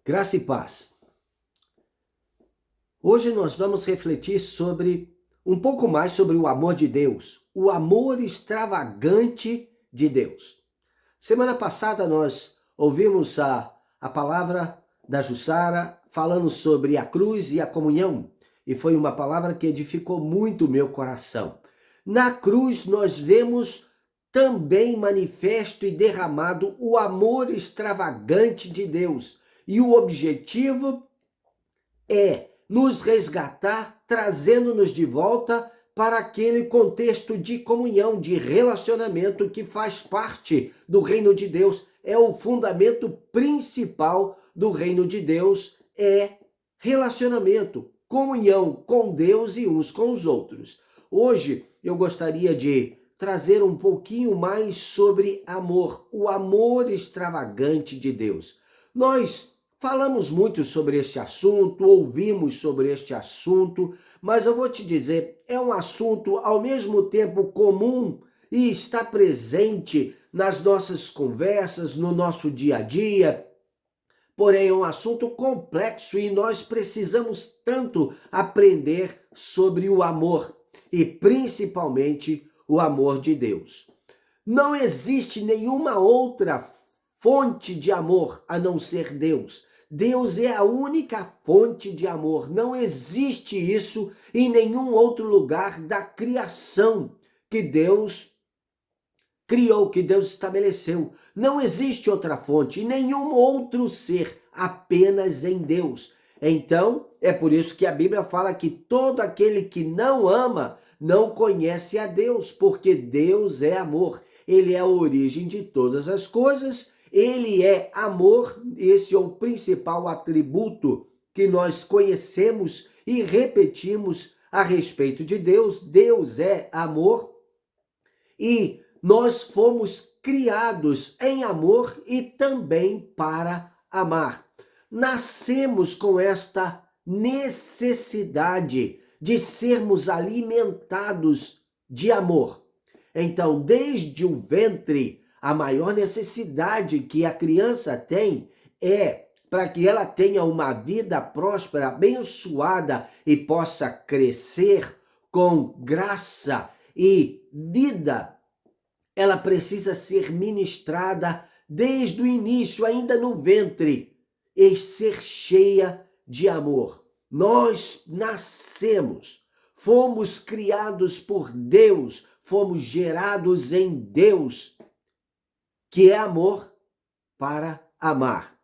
Graça e paz. Hoje nós vamos refletir um pouco mais sobre o amor de Deus, o amor extravagante de Deus. Semana passada nós ouvimos a palavra da Jussara falando sobre a cruz e a comunhão, e foi uma palavra que edificou muito o meu coração. Na cruz nós vemos também manifesto e derramado o amor extravagante de Deus. E o objetivo é nos resgatar, trazendo-nos de volta para aquele contexto de comunhão, de relacionamento que faz parte do reino de Deus. É o fundamento principal do reino de Deus, é relacionamento, comunhão com Deus e uns com os outros. Hoje eu gostaria de trazer um pouquinho mais sobre amor, o amor extravagante de Deus. Nós falamos muito sobre este assunto, ouvimos sobre este assunto, mas eu vou te dizer, é um assunto ao mesmo tempo comum e está presente nas nossas conversas, no nosso dia a dia, porém é um assunto complexo e nós precisamos tanto aprender sobre o amor e principalmente o amor de Deus. Não existe nenhuma outra fonte de amor a não ser Deus. Deus é a única fonte de amor. Não existe isso em nenhum outro lugar da criação que Deus criou, que Deus estabeleceu. Não existe outra fonte, em nenhum outro ser, apenas em Deus. Então, é por isso que a Bíblia fala que todo aquele que não ama não conhece a Deus, porque Deus é amor. Ele é a origem de todas as coisas. Ele é amor, esse é o principal atributo que nós conhecemos e repetimos a respeito de Deus. Deus é amor e nós fomos criados em amor e também para amar. Nascemos com esta necessidade de sermos alimentados de amor. Então, desde o ventre, a maior necessidade que a criança tem é para que ela tenha uma vida próspera, abençoada e possa crescer com graça e vida. Ela precisa ser ministrada desde o início, ainda no ventre, e ser cheia de amor. Nós nascemos, fomos criados por Deus, fomos gerados em Deus, que é amor, para amar.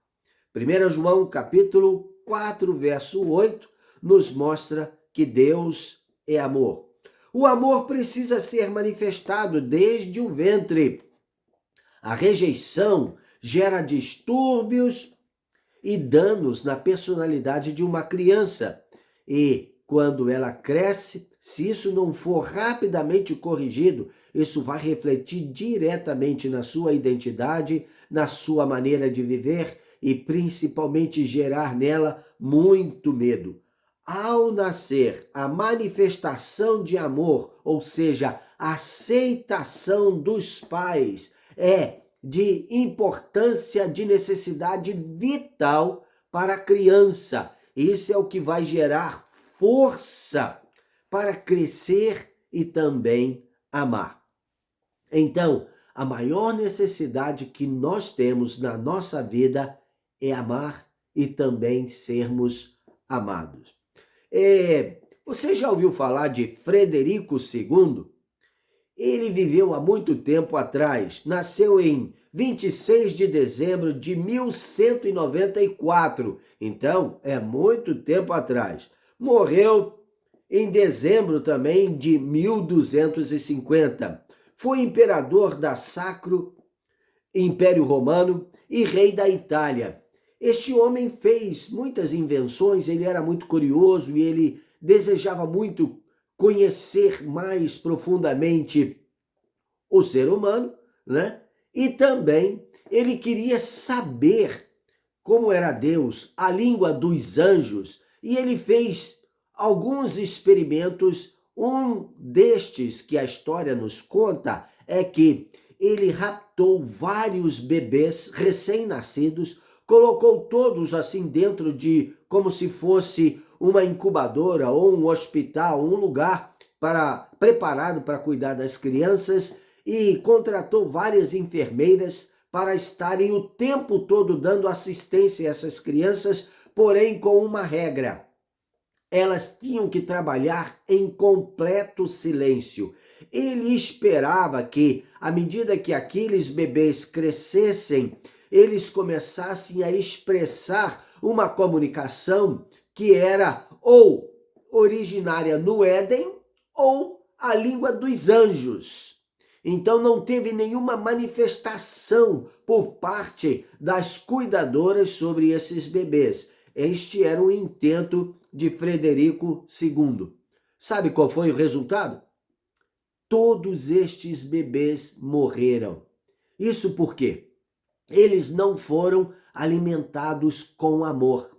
1 João capítulo 4, verso 8, nos mostra que Deus é amor. O amor precisa ser manifestado desde o ventre. A rejeição gera distúrbios e danos na personalidade de uma criança. E quando ela cresce, se isso não for rapidamente corrigido, isso vai refletir diretamente na sua identidade, na sua maneira de viver e principalmente gerar nela muito medo. Ao nascer, a manifestação de amor, ou seja, a aceitação dos pais, é de importância, de necessidade vital para a criança. Isso é o que vai gerar força para crescer e também amar. Então, a maior necessidade que nós temos na nossa vida é amar e também sermos amados. Você já ouviu falar de Frederico II? Ele viveu há muito tempo atrás, nasceu em 26 de dezembro de 1194, então é muito tempo atrás. Morreu em dezembro também de 1250. Foi imperador da Sacro Império Romano e rei da Itália. Este homem fez muitas invenções, ele era muito curioso e ele desejava muito conhecer mais profundamente o ser humano, né? E também ele queria saber como era Deus, a língua dos anjos, e ele fez alguns experimentos. Um destes que a história nos conta é que ele raptou vários bebês recém-nascidos, colocou todos assim dentro de como se fosse uma incubadora ou um hospital, um lugar preparado para cuidar das crianças e contratou várias enfermeiras para estarem o tempo todo dando assistência a essas crianças, porém com uma regra: elas tinham que trabalhar em completo silêncio. Ele esperava que, à medida que aqueles bebês crescessem, eles começassem a expressar uma comunicação que era ou originária no Éden ou a língua dos anjos. Então não teve nenhuma manifestação por parte das cuidadoras sobre esses bebês. Este era o intento de Frederico II. Sabe qual foi o resultado? Todos estes bebês morreram. Isso por quê? Eles não foram alimentados com amor.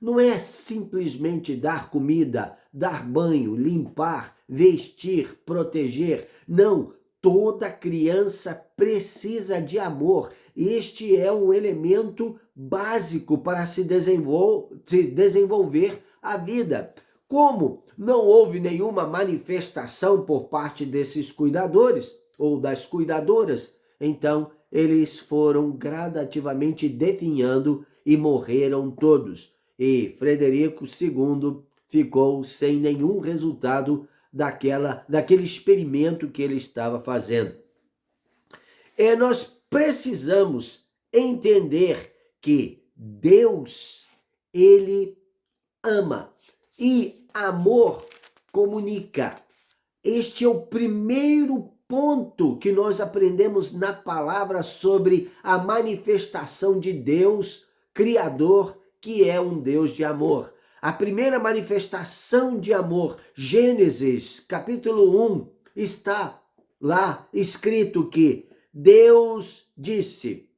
Não é simplesmente dar comida, dar banho, limpar, vestir, proteger. Não, toda criança precisa de amor. Este é um elemento básico para se desenvolver a vida. Como não houve nenhuma manifestação por parte desses cuidadores ou das cuidadoras, então eles foram gradativamente definhando e morreram todos. E Frederico II ficou sem nenhum resultado daquele experimento que ele estava fazendo. Nós precisamos entender que Deus, ele ama e amor comunica. Este é o primeiro ponto que nós aprendemos na palavra sobre a manifestação de Deus, Criador, que é um Deus de amor. A primeira manifestação de amor, Gênesis, capítulo 1, está lá escrito que Deus disse,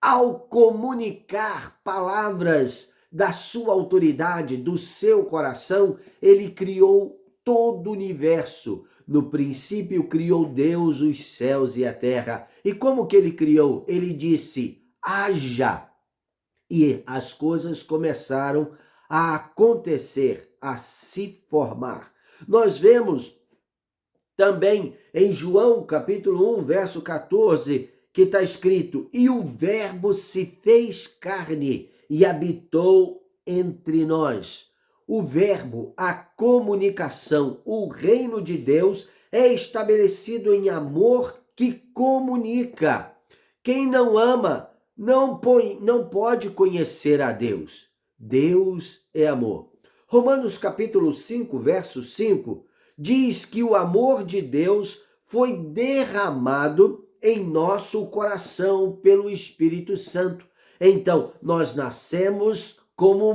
ao comunicar palavras da sua autoridade, do seu coração, ele criou todo o universo. No princípio criou Deus os céus e a terra. E como que ele criou? Ele disse, haja. E as coisas começaram a acontecer, a se formar. Nós vemos também em João capítulo 1, verso 14, que está escrito, e o verbo se fez carne e habitou entre nós. O verbo, a comunicação, o reino de Deus é estabelecido em amor que comunica. Quem não ama não pode conhecer a Deus. Deus é amor. Romanos capítulo 5, verso 5, diz que o amor de Deus foi derramado em nosso coração pelo Espírito Santo. Então, nós nascemos como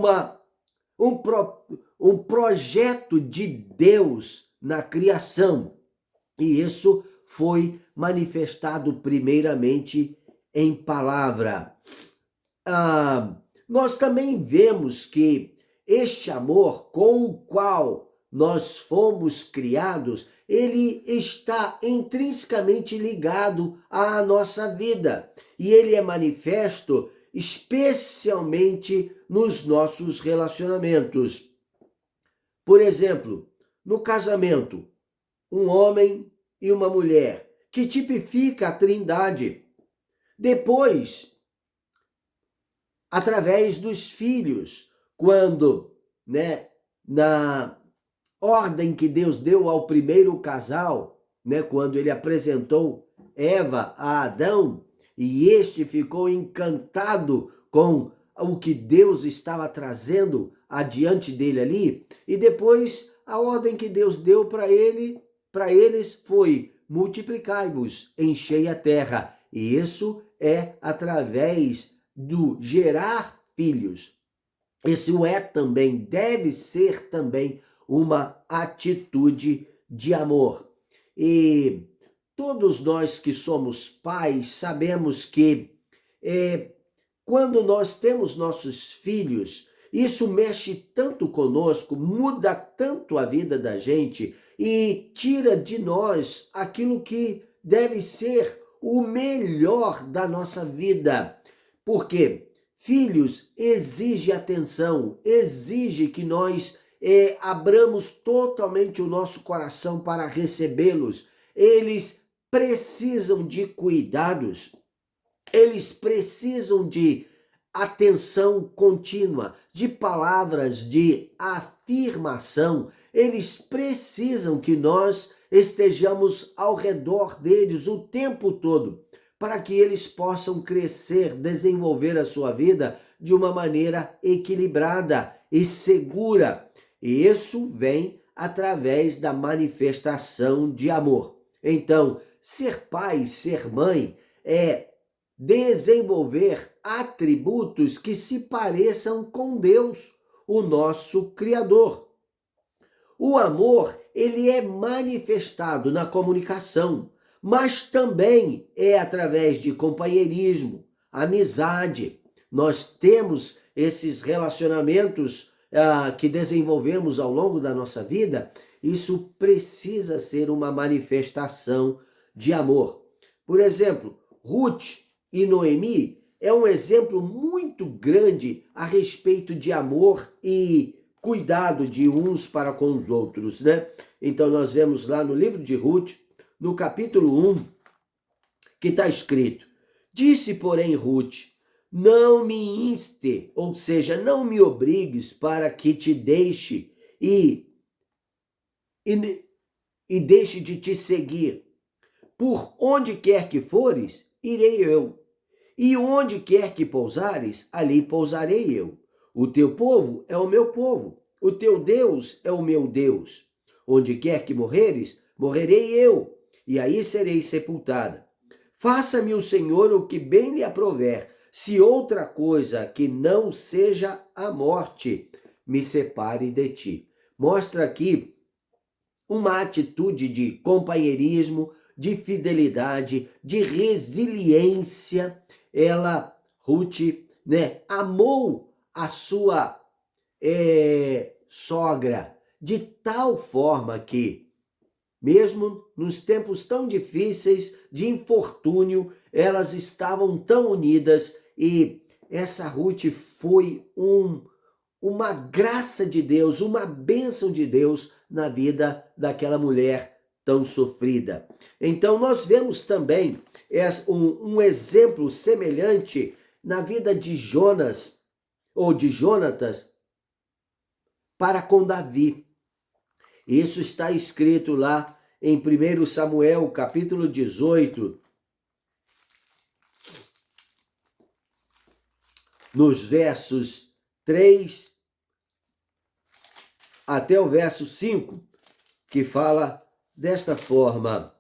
um projeto de Deus na criação. E isso foi manifestado primeiramente em palavra. Nós também vemos que este amor com o qual nós fomos criados, ele está intrinsecamente ligado à nossa vida. E ele é manifesto especialmente nos nossos relacionamentos. Por exemplo, no casamento, um homem e uma mulher, que tipifica a Trindade. Depois, através dos filhos, quando, na ordem que Deus deu ao primeiro casal, quando ele apresentou Eva a Adão, e este ficou encantado com o que Deus estava trazendo adiante dele ali, e depois a ordem que Deus deu para eles foi: multiplicai-vos, enchei a terra. E isso é através do gerar filhos. Isso deve ser também uma atitude de amor. E todos nós que somos pais sabemos que quando nós temos nossos filhos, isso mexe tanto conosco, muda tanto a vida da gente e tira de nós aquilo que deve ser o melhor da nossa vida. Porque Filhos exige atenção, exige que nós abramos totalmente o nosso coração para recebê-los. Eles precisam de cuidados, eles precisam de atenção contínua, de palavras de afirmação. Eles precisam que nós estejamos ao redor deles o tempo todo, para que eles possam crescer, desenvolver a sua vida de uma maneira equilibrada e segura. E isso vem através da manifestação de amor. Então, ser pai, ser mãe é desenvolver atributos que se pareçam com Deus, o nosso Criador. O amor, ele é manifestado na comunicação, mas também é através de companheirismo, amizade. Nós temos esses relacionamentos que desenvolvemos ao longo da nossa vida. Isso precisa ser uma manifestação de amor. Por exemplo, Ruth e Noemi é um exemplo muito grande a respeito de amor e cuidado de uns para com os outros, né? Então nós vemos lá no livro de Ruth, no capítulo 1, que está escrito: disse, porém, Ruth, não me inste, ou seja, não me obrigues para que te deixe e deixe de te seguir. Por onde quer que fores, irei eu. E onde quer que pousares, ali pousarei eu. O teu povo é o meu povo, o teu Deus é o meu Deus. Onde quer que morreres, morrerei eu, e aí serei sepultada. Faça-me o Senhor o que bem lhe aprouver, se outra coisa que não seja a morte me separe de ti. Mostra aqui uma atitude de companheirismo, de fidelidade, de resiliência. Ruth, amou a sua sogra de tal forma que, mesmo nos tempos tão difíceis de infortúnio, elas estavam tão unidas, e essa Ruth foi uma graça de Deus, uma bênção de Deus na vida daquela mulher tão sofrida. Então nós vemos também um exemplo semelhante na vida de Jonas, ou de Jonatas, para com Davi. Isso está escrito lá em 1 Samuel, capítulo 18, nos versos 3 até o verso 5, que fala desta forma.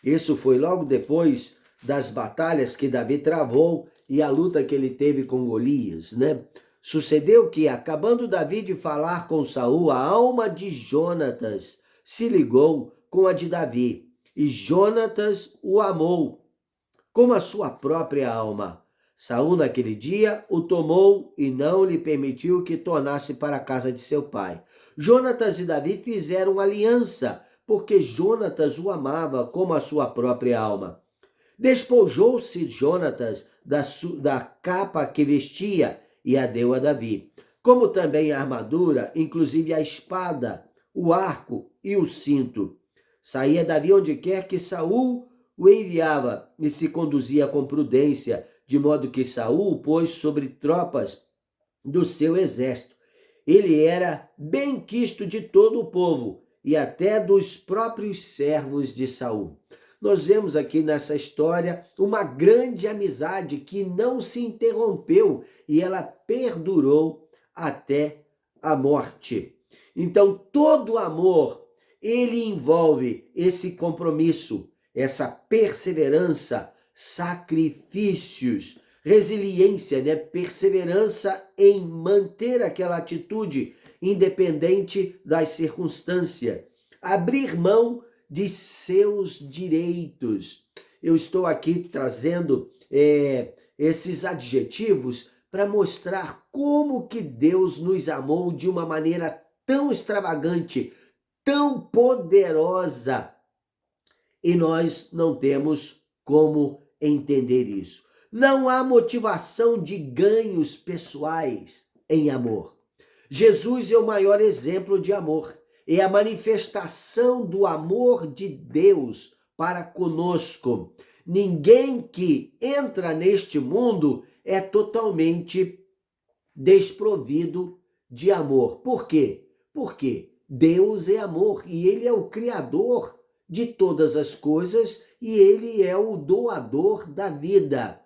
Isso foi logo depois das batalhas que Davi travou e a luta que ele teve com Golias, né? Sucedeu que, acabando Davi de falar com Saul, a alma de Jonatas se ligou com a de Davi, e Jonatas o amou como a sua própria alma. Saul, naquele dia, o tomou e não lhe permitiu que tornasse para a casa de seu pai. Jonatas e Davi fizeram aliança, porque Jonatas o amava como a sua própria alma. Despojou-se Jonatas da capa que vestia e a deu a Davi, como também a armadura, inclusive a espada, o arco e o cinto. Saía Davi onde quer que Saul o enviava e se conduzia com prudência, de modo que Saul o pôs sobre tropas do seu exército. Ele era bem quisto de todo o povo e até dos próprios servos de Saul. Nós vemos aqui nessa história uma grande amizade que não se interrompeu e ela perdurou até a morte. Então, todo amor, ele envolve esse compromisso, essa perseverança, sacrifícios, resiliência, perseverança em manter aquela atitude independente das circunstâncias, abrir mão de seus direitos. Eu estou aqui trazendo esses adjetivos para mostrar como que Deus nos amou de uma maneira tão extravagante, tão poderosa, e nós não temos como entender isso. Não há motivação de ganhos pessoais em amor. Jesus é o maior exemplo de amor. É a manifestação do amor de Deus para conosco. Ninguém que entra neste mundo é totalmente desprovido de amor. Por quê? Porque Deus é amor e Ele é o Criador de todas as coisas e Ele é o doador da vida.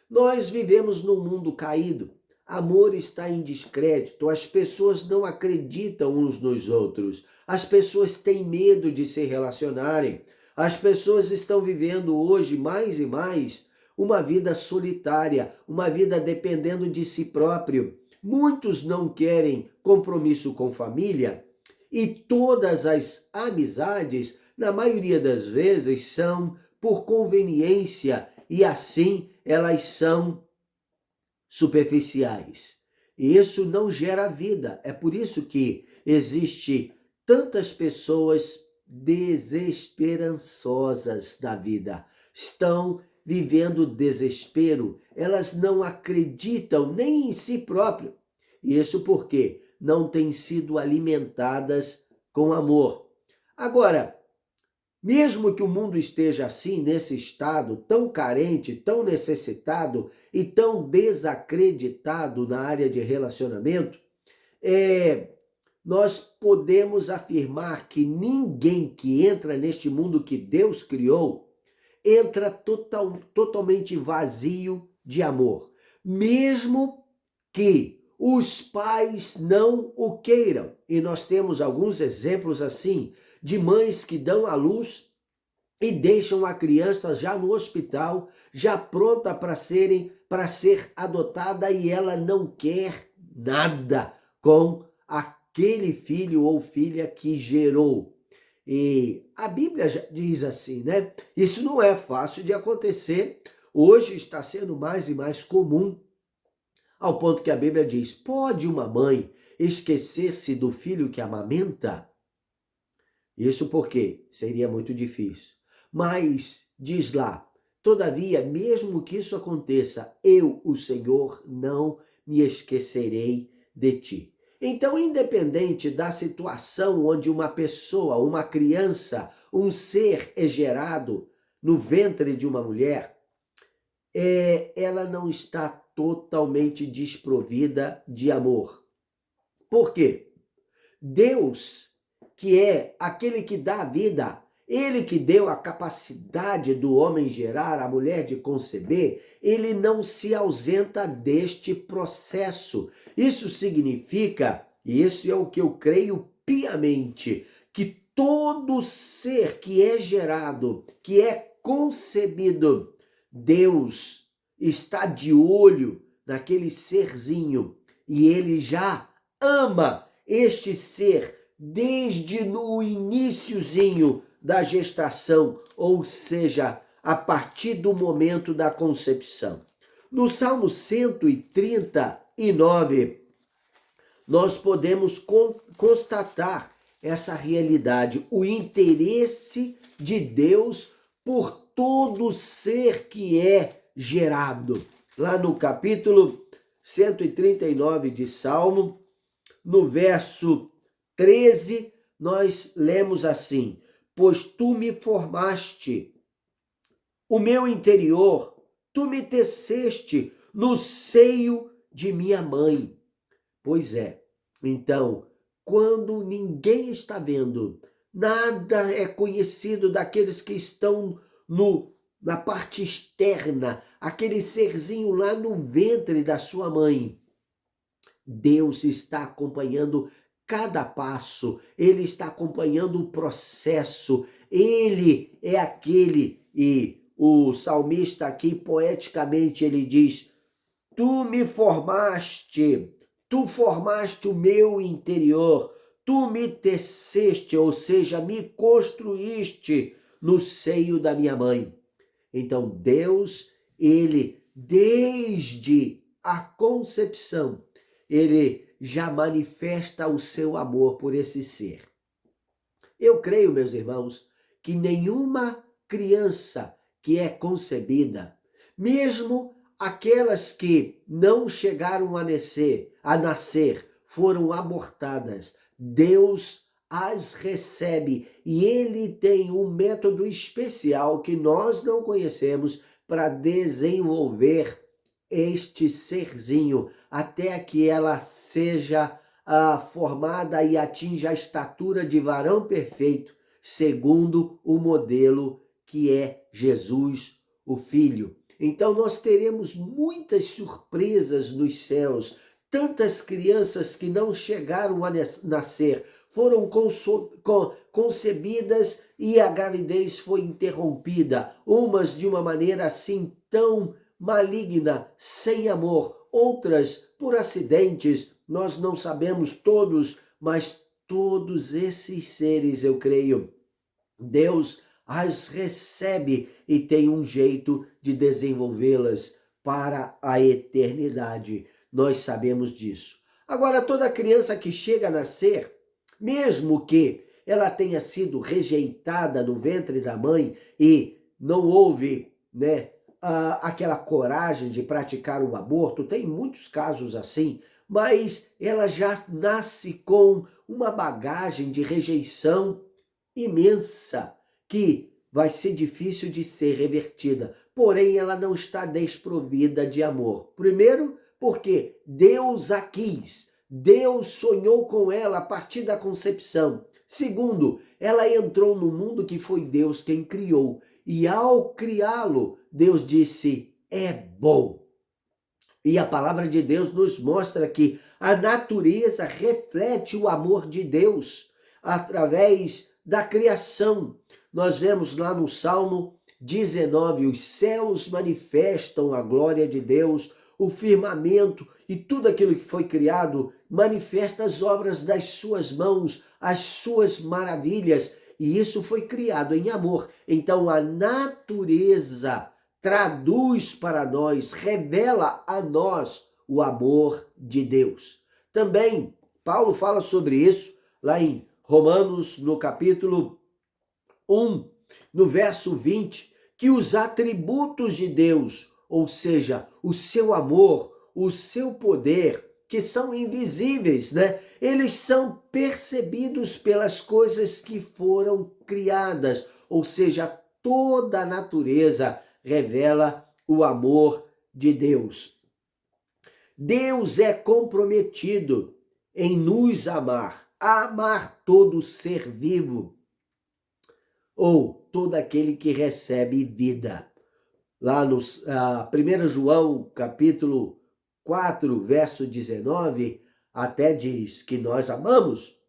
Nós vivemos num mundo caído. Amor está em descrédito, as pessoas não acreditam uns nos outros, as pessoas têm medo de se relacionarem, as pessoas estão vivendo hoje mais e mais uma vida solitária, uma vida dependendo de si próprio. Muitos não querem compromisso com família e todas as amizades, na maioria das vezes, são por conveniência e assim elas são superficiais. E isso não gera vida. É por isso que existe tantas pessoas desesperançosas da vida. Estão vivendo desespero. Elas não acreditam nem em si próprio. Isso porque não têm sido alimentadas com amor. Agora, mesmo que o mundo esteja assim, nesse estado, tão carente, tão necessitado e tão desacreditado na área de relacionamento, nós podemos afirmar que ninguém que entra neste mundo que Deus criou entra totalmente vazio de amor. Mesmo que os pais não o queiram. E nós temos alguns exemplos assim, de mães que dão à luz e deixam a criança já no hospital, já pronta para ser adotada e ela não quer nada com aquele filho ou filha que gerou. E a Bíblia já diz assim, né? Isso não é fácil de acontecer. Hoje está sendo mais e mais comum, ao ponto que a Bíblia diz: pode uma mãe esquecer-se do filho que amamenta? Isso porque seria muito difícil. Mas, diz lá, todavia, mesmo que isso aconteça, eu, o Senhor, não me esquecerei de ti. Então, independente da situação onde uma pessoa, uma criança, um ser é gerado no ventre de uma mulher, ela não está totalmente desprovida de amor. Por quê? Deus, que é aquele que dá a vida, ele que deu a capacidade do homem gerar, a mulher de conceber, ele não se ausenta deste processo. Isso significa, e isso é o que eu creio piamente, que todo ser que é gerado, que é concebido, Deus está de olho naquele serzinho e ele já ama este ser desde no iniciozinho da gestação, ou seja, a partir do momento da concepção. No Salmo 139, nós podemos constatar essa realidade, o interesse de Deus por todo ser que é gerado. Lá no capítulo 139 de Salmo, no verso 13, nós lemos assim: pois tu me formaste, o meu interior, tu me teceste no seio de minha mãe. Pois é, então, quando ninguém está vendo, nada é conhecido daqueles que estão na parte externa, aquele serzinho lá no ventre da sua mãe, Deus está acompanhando cada passo, ele está acompanhando o processo, ele é aquele, e o salmista aqui poeticamente ele diz: tu me formaste, tu formaste o meu interior, tu me teceste, ou seja, me construíste no seio da minha mãe. Então Deus, ele desde a concepção, ele já manifesta o seu amor por esse ser. Eu creio, meus irmãos, que nenhuma criança que é concebida, mesmo aquelas que não chegaram a nascer, foram abortadas, Deus as recebe e ele tem um método especial que nós não conhecemos para desenvolver este serzinho até que ela seja formada e atinja a estatura de varão perfeito, segundo o modelo que é Jesus, o Filho. Então nós teremos muitas surpresas nos céus, tantas crianças que não chegaram a nascer, foram concebidas e a gravidez foi interrompida, umas de uma maneira assim tão maligna, sem amor, outras por acidentes, nós não sabemos todos, mas todos esses seres, eu creio, Deus as recebe e tem um jeito de desenvolvê-las para a eternidade. Nós sabemos disso. Agora, toda criança que chega a nascer, mesmo que ela tenha sido rejeitada no ventre da mãe e não houve, aquela coragem de praticar o aborto, tem muitos casos assim, mas ela já nasce com uma bagagem de rejeição imensa que vai ser difícil de ser revertida. Porém, ela não está desprovida de amor. Primeiro, porque Deus a quis. Deus sonhou com ela a partir da concepção. Segundo, ela entrou no mundo que foi Deus quem criou. E ao criá-lo, Deus disse, é bom. E a palavra de Deus nos mostra que a natureza reflete o amor de Deus através da criação. Nós vemos lá no Salmo 19, os céus manifestam a glória de Deus, o firmamento e tudo aquilo que foi criado manifesta as obras das suas mãos, as suas maravilhas, e isso foi criado em amor. Então a natureza traduz para nós, revela a nós o amor de Deus. Também Paulo fala sobre isso lá em Romanos, no capítulo 1, no verso 20, que os atributos de Deus, ou seja, o seu amor, o seu poder, que são invisíveis, eles são percebidos pelas coisas que foram criadas, ou seja, toda a natureza revela o amor de Deus. Deus é comprometido em nos amar todo ser vivo, ou todo aquele que recebe vida. Lá no 1 João, capítulo 4, verso 19, até diz que nós amamos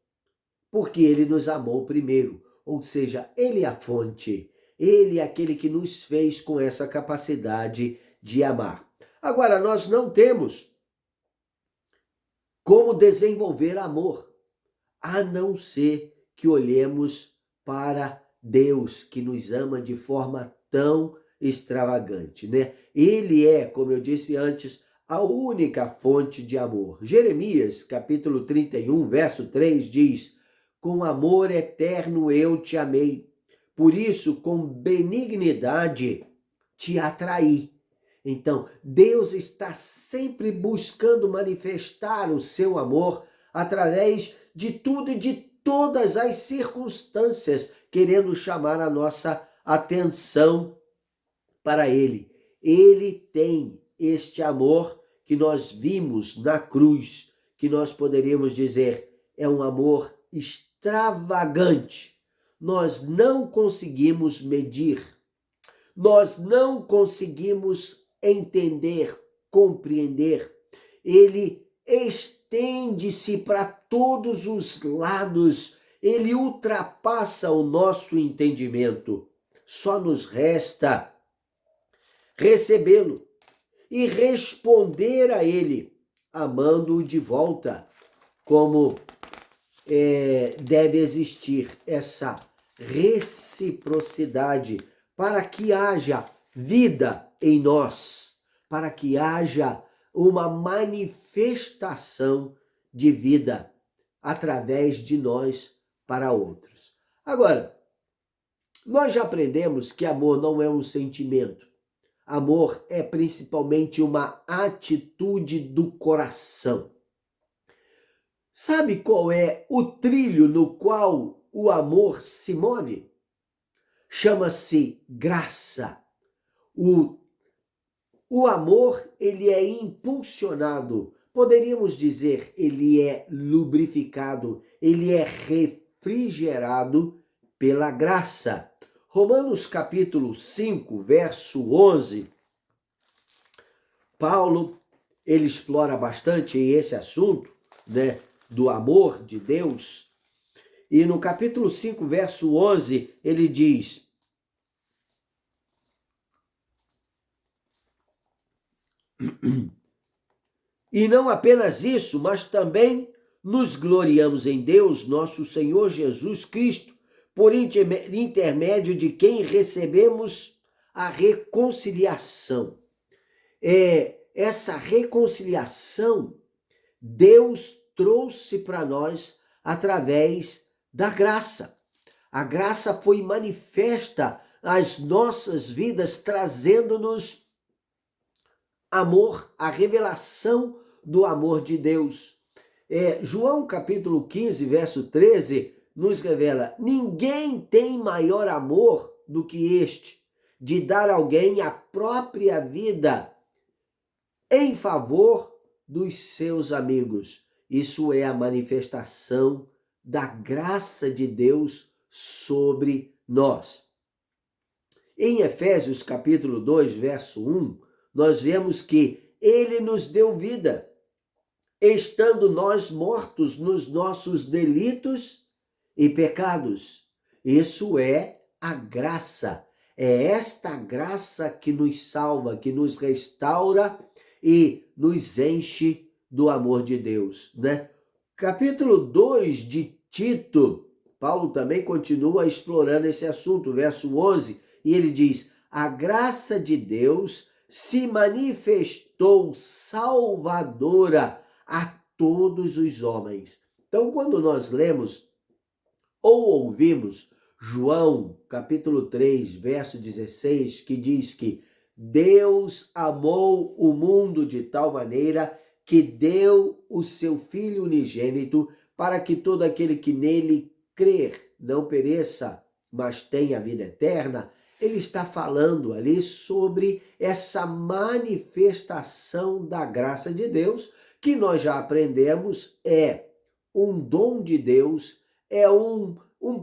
porque ele nos amou primeiro. Ou seja, ele é a fonte, ele é aquele que nos fez com essa capacidade de amar. Agora, nós não temos como desenvolver amor, a não ser que olhemos para Deus, que nos ama de forma tão extravagante, Ele é, como eu disse antes, a única fonte de amor. Jeremias, capítulo 31, verso 3, diz: com amor eterno eu te amei, por isso com benignidade te atraí. Então, Deus está sempre buscando manifestar o seu amor através de tudo e de todas as circunstâncias, querendo chamar a nossa atenção para Ele. Ele tem este amor que nós vimos na cruz, que nós poderíamos dizer é um amor extravagante. Nós não conseguimos medir, nós não conseguimos entender, compreender. Ele estende-se para todos os lados, ele ultrapassa o nosso entendimento. Só nos resta recebê-lo e responder a ele, amando-o de volta, como deve existir essa reciprocidade para que haja vida em nós, para que haja uma manifestação de vida através de nós para outros. Agora, nós já aprendemos que amor não é um sentimento. Amor é principalmente uma atitude do coração. Sabe qual é o trilho no qual o amor se move? Chama-se graça. O amor, ele é impulsionado, poderíamos dizer, ele é lubrificado, ele é refrigerado pela graça. Romanos capítulo 5, verso 11, Paulo, ele explora bastante esse assunto, né, do amor de Deus. E no capítulo 5, verso 11, ele diz: e não apenas isso, mas também nos gloriamos em Deus, nosso Senhor Jesus Cristo, por intermédio de quem recebemos a reconciliação. Essa reconciliação Deus trouxe para nós através da graça. A graça foi manifesta às nossas vidas, trazendo-nos amor, a revelação do amor de Deus. João capítulo 15, verso 13, nos revela: ninguém tem maior amor do que este, de dar a alguém a própria vida em favor dos seus amigos. Isso é a manifestação da graça de Deus sobre nós. Em Efésios capítulo 2, verso 1, nós vemos que ele nos deu vida, estando nós mortos nos nossos delitos e pecados. Isso é a graça. É esta graça que nos salva, que nos restaura e nos enche do amor de Deus, né? Capítulo 2 de Tito, Paulo também continua explorando esse assunto, verso 11, e ele diz: a graça de Deus se manifestou salvadora a todos os homens. Então, quando nós lemos ou ouvimos João, capítulo 3, verso 16, que diz que Deus amou o mundo de tal maneira que deu o seu Filho unigênito para que todo aquele que nele crer não pereça, mas tenha vida eterna. Ele está falando ali sobre essa manifestação da graça de Deus, que nós já aprendemos é um dom de Deus, é um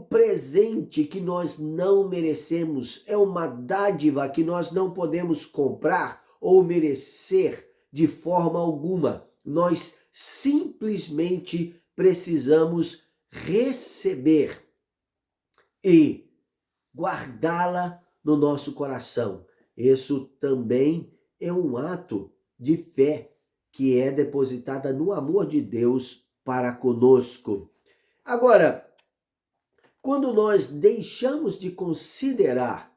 presente que nós não merecemos, é uma dádiva que nós não podemos comprar ou merecer de forma alguma. Nós simplesmente precisamos receber e guardá-la no nosso coração. Isso também é um ato de fé que é depositada no amor de Deus para conosco. Agora, quando nós deixamos de considerar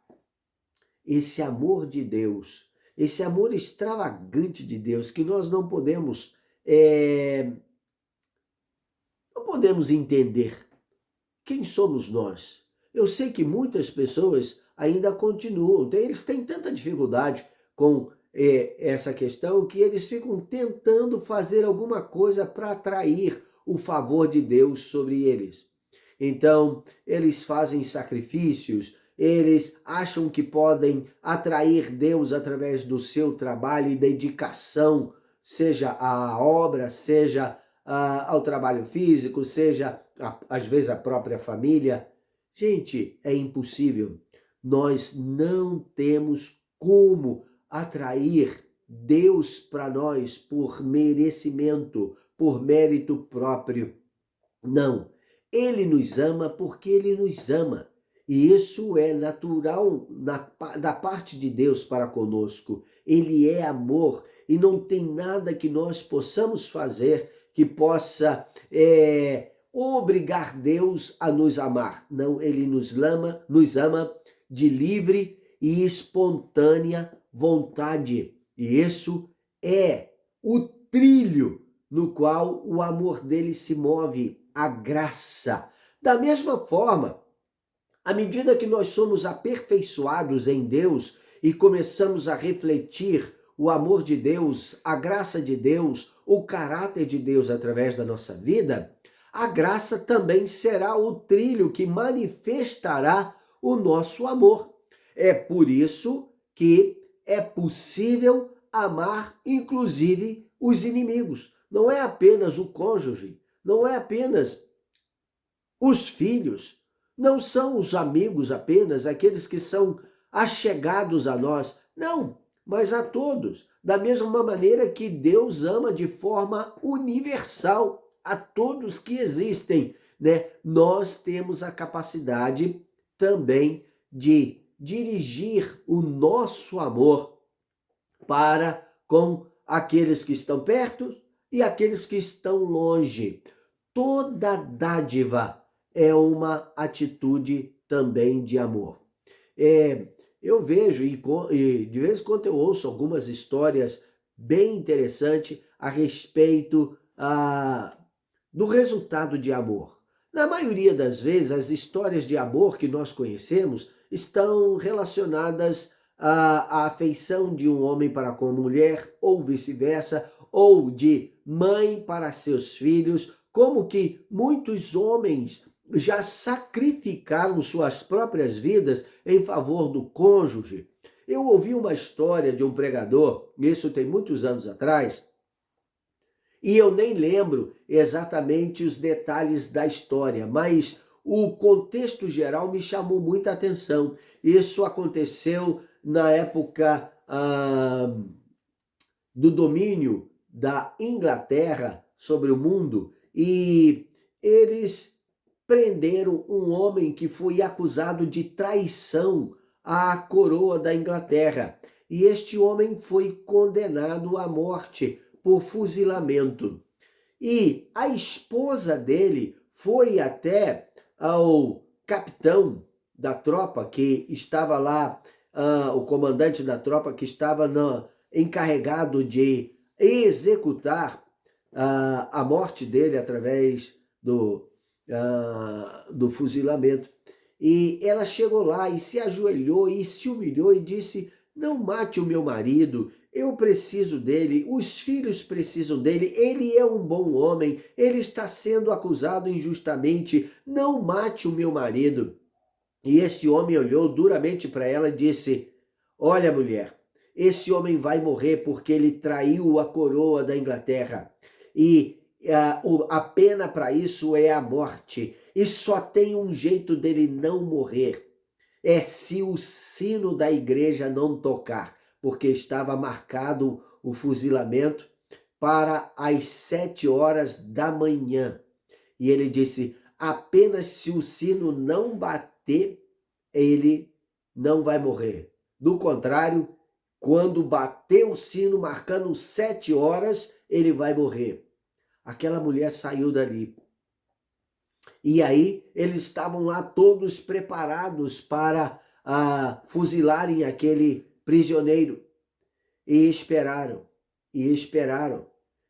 esse amor de Deus, esse amor extravagante de Deus, que nós não podemos entender. Quem somos nós? Eu sei que muitas pessoas ainda continuam, eles têm tanta dificuldade com essa questão que eles ficam tentando fazer alguma coisa para atrair o favor de Deus sobre eles. Então, eles fazem sacrifícios, eles acham que podem atrair Deus através do seu trabalho e dedicação, seja à obra, seja ao trabalho físico, seja às vezes a própria família. Gente, é impossível. Nós não temos como atrair Deus para nós por merecimento, por mérito próprio. Não. Ele nos ama porque ele nos ama. E isso é natural da parte de Deus para conosco. Ele é amor e não tem nada que nós possamos fazer que possa obrigar Deus a nos amar. Não, ele nos ama de livre e espontânea vontade. E isso é o trilho no qual o amor dele se move, a graça. Da mesma forma, à medida que nós somos aperfeiçoados em Deus e começamos a refletir o amor de Deus, a graça de Deus, o caráter de Deus através da nossa vida, a graça também será o trilho que manifestará o nosso amor. É por isso que é possível amar, inclusive, os inimigos. Não é apenas o cônjuge, não é apenas os filhos, não são os amigos apenas, aqueles que são achegados a nós. Não, mas a todos. Da mesma maneira que Deus ama de forma universal a todos que existem, né? Nós temos a capacidade também de dirigir o nosso amor para com aqueles que estão perto e aqueles que estão longe. Toda dádiva é uma atitude também de amor. Eu vejo e de vez em quando eu ouço algumas histórias bem interessantes a respeito do resultado de amor. Na maioria das vezes, as histórias de amor que nós conhecemos estão relacionadas à afeição de um homem para com a mulher, ou vice-versa, ou de mãe para seus filhos, como que muitos homens já sacrificaram suas próprias vidas em favor do cônjuge. Eu ouvi uma história de um pregador, isso tem muitos anos atrás, e eu nem lembro exatamente os detalhes da história, mas o contexto geral me chamou muita atenção. Isso aconteceu na época do domínio da Inglaterra sobre o mundo, e eles prenderam um homem que foi acusado de traição à coroa da Inglaterra. E este homem foi condenado à morte por fuzilamento. E a esposa dele foi até ao capitão da tropa que estava lá, o comandante da tropa que estava encarregado de executar a morte dele através do fuzilamento. E ela chegou lá e se ajoelhou e se humilhou e disse: não mate o meu marido, eu preciso dele, os filhos precisam dele, ele é um bom homem, ele está sendo acusado injustamente, não mate o meu marido. E esse homem olhou duramente para ela e disse: olha, mulher, esse homem vai morrer porque ele traiu a coroa da Inglaterra. E a pena para isso é a morte. E só tem um jeito dele não morrer. É se o sino da igreja não tocar, porque estava marcado o fuzilamento para as 7 horas da manhã. E ele disse: apenas se o sino não bater, ele não vai morrer. Do contrário, quando bater o sino marcando 7 horas, ele vai morrer. Aquela mulher saiu dali. E aí eles estavam lá todos preparados para fuzilarem aquele prisioneiro. E esperaram, e esperaram.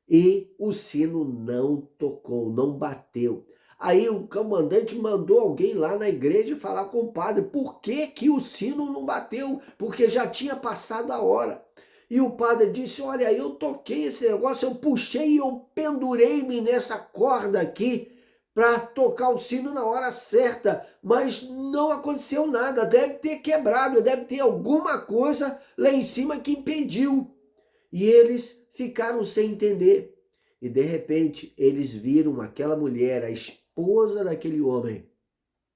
E o sino não tocou, não bateu. Aí o comandante mandou alguém lá na igreja falar com o padre por que que o sino não bateu, porque já tinha passado a hora. E o padre disse: olha, eu toquei esse negócio, eu puxei, eu pendurei-me nessa corda aqui para tocar o sino na hora certa, mas não aconteceu nada, deve ter quebrado, deve ter alguma coisa lá em cima que impediu. E eles ficaram sem entender. E de repente eles viram aquela mulher, a esposa daquele homem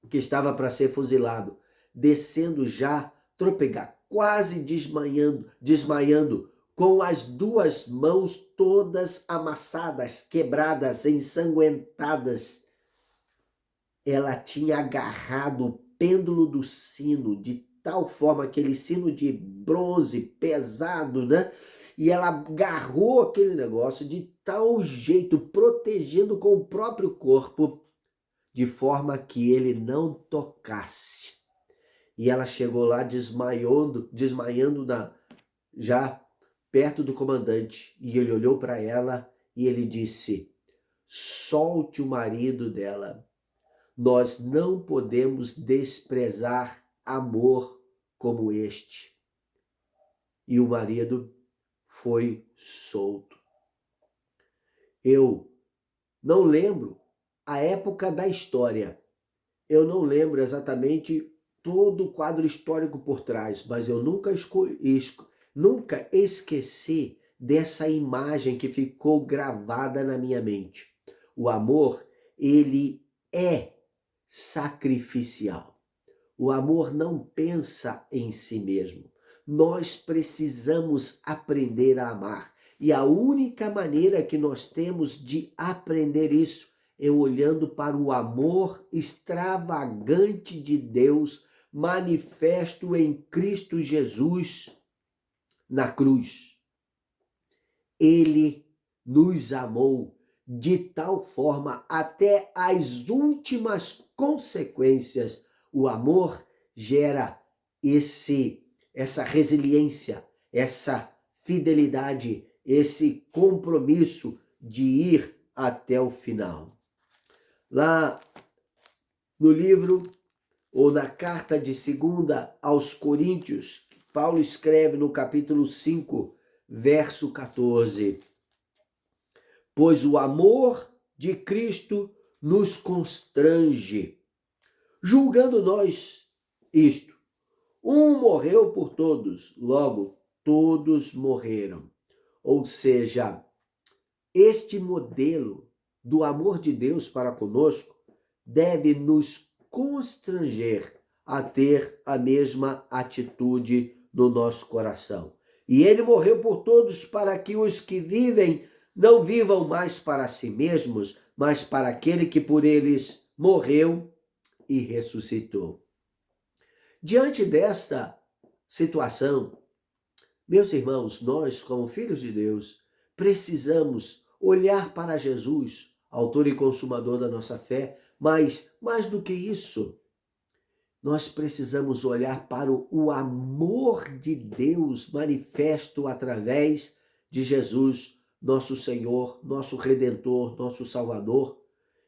que estava para ser fuzilado, descendo já, tropegar, quase desmaiando, com as duas mãos todas amassadas, quebradas, ensanguentadas. Ela tinha agarrado o pêndulo do sino de tal forma, aquele sino de bronze pesado, né? E ela agarrou aquele negócio de tal jeito, protegendo com o próprio corpo, de forma que ele não tocasse. E ela chegou lá desmaiando já perto do comandante. E ele olhou para ela e ele disse: solte o marido dela. Nós não podemos desprezar amor como este. e o marido foi solto. Eu não lembro a época da história. Eu não lembro exatamente todo o quadro histórico por trás, mas eu nunca esqueci dessa imagem que ficou gravada na minha mente. O amor, ele é sacrificial. O amor não pensa em si mesmo. Nós precisamos aprender a amar. E a única maneira que nós temos de aprender isso é olhando para o amor extravagante de Deus, manifesto em Cristo Jesus na cruz. Ele nos amou de tal forma até as últimas consequências. O amor gera essa resiliência, essa fidelidade, esse compromisso de ir até o final. Lá no livro ou na carta de 2 aos Coríntios, Paulo escreve no capítulo 5, verso 14: pois o amor de Cristo nos constrange, julgando nós isto: um morreu por todos, logo todos morreram. Ou seja, este modelo do amor de Deus para conosco deve nos constranger a ter a mesma atitude no nosso coração. E ele morreu por todos para que os que vivem não vivam mais para si mesmos, mas para aquele que por eles morreu e ressuscitou. Diante desta situação, meus irmãos, nós, como filhos de Deus, precisamos olhar para Jesus, autor e consumador da nossa fé, mas mais do que isso, nós precisamos olhar para o amor de Deus manifesto através de Jesus, nosso Senhor, nosso Redentor, nosso Salvador,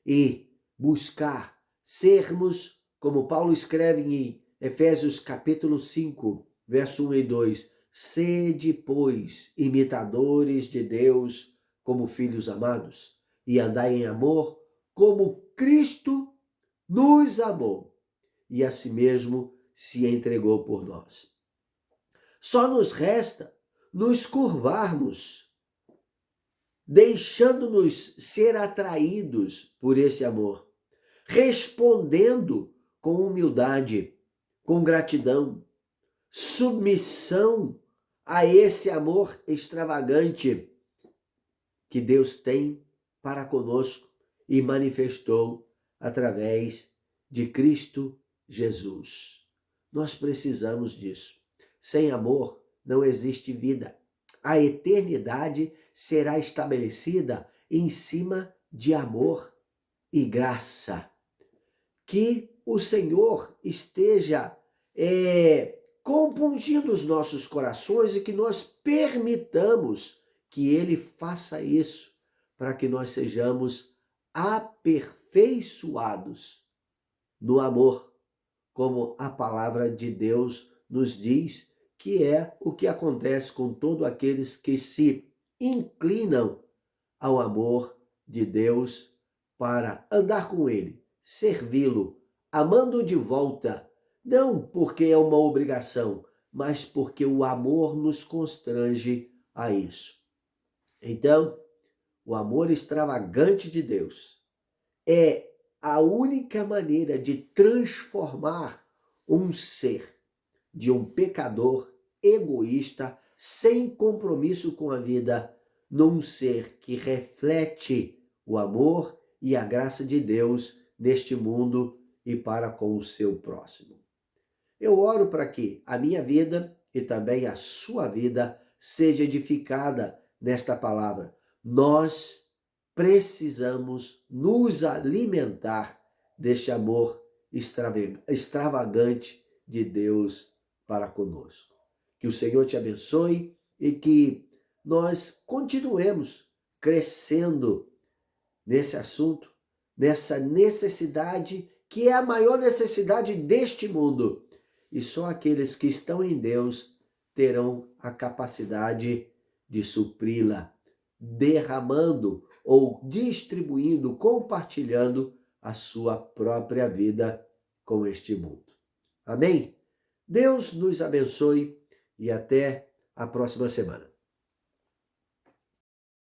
e buscar sermos, como Paulo escreve em Efésios capítulo 5, verso 1 e 2, sede, pois, imitadores de Deus como filhos amados, e andai em amor como Cristo nos amou e a si mesmo se entregou por nós. Só nos resta nos curvarmos, deixando-nos ser atraídos por esse amor, respondendo com humildade, com gratidão, submissão a esse amor extravagante que Deus tem para conosco e manifestou através de Cristo Jesus. Nós precisamos disso. Sem amor não existe vida. A eternidade será estabelecida em cima de amor e graça. Que o Senhor esteja compungindo os nossos corações e que nós permitamos que Ele faça isso para que nós sejamos aperfeiçoados no amor, como a palavra de Deus nos diz, que é o que acontece com todos aqueles que se inclinam ao amor de Deus para andar com Ele, servi-lo, amando de volta, não porque é uma obrigação, mas porque o amor nos constrange a isso. Então, o amor extravagante de Deus é a única maneira de transformar um ser de um pecador egoísta, sem compromisso com a vida, num ser que reflete o amor e a graça de Deus neste mundo e para com o seu próximo. Eu oro para que a minha vida e também a sua vida seja edificada nesta palavra. Nós precisamos nos alimentar deste amor extravagante de Deus para conosco. Que o Senhor te abençoe e que nós continuemos crescendo nesse assunto, nessa necessidade que é a maior necessidade deste mundo. E só aqueles que estão em Deus terão a capacidade de supri-la, derramando ou distribuindo, compartilhando a sua própria vida com este mundo. Amém? Deus nos abençoe e até a próxima semana.